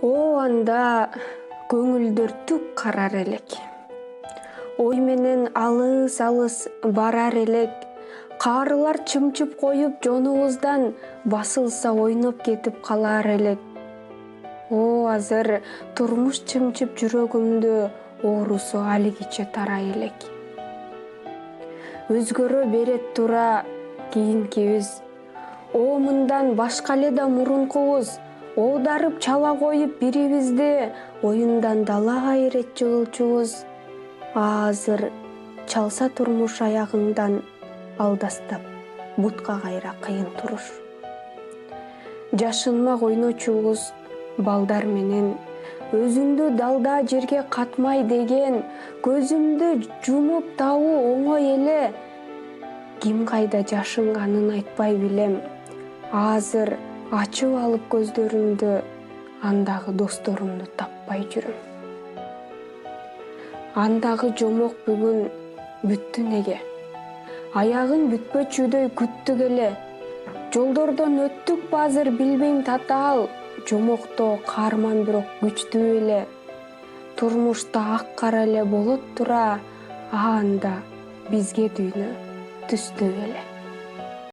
О анда көңүлдөр түк карар элек. Ой менен алыс барар элек. Каарылар чымчып коюп жонубуздан басылса ойноп кетип калар элек. О азыр турмуш чымчып жүрөгүмдө оорусу алигиче тарай элек. Өзгөрө берет тура кийинкибиз. О мындан башка эле да мурункубуз. Оодарып чала коюп бирибизди оюндан далага ирет жыгылчубуз. Азыр чалса турмуш аягыңдан алдастап бутка кайра кыйын туруш. Жашынмак ойночубуз балдар менен өзүңдү далда жерге катмай деген көзүмдү жумуп табуу оңой эле. Ким кайда жашынганын айтпай билем. Азыр ачып алып көздөрүмдү андагы досторумду таппай жүрөм. Андагы жомок бүгүн бүттү неге? Аягын бүтпөчүдөй күттүк эле. Жолдордон өттүк базыр билбейм татаал. Жомокто каарман бирок күчтүү эле. Турмушта ак кара эле болот тура, анда бизге дүйнө түстүү эле.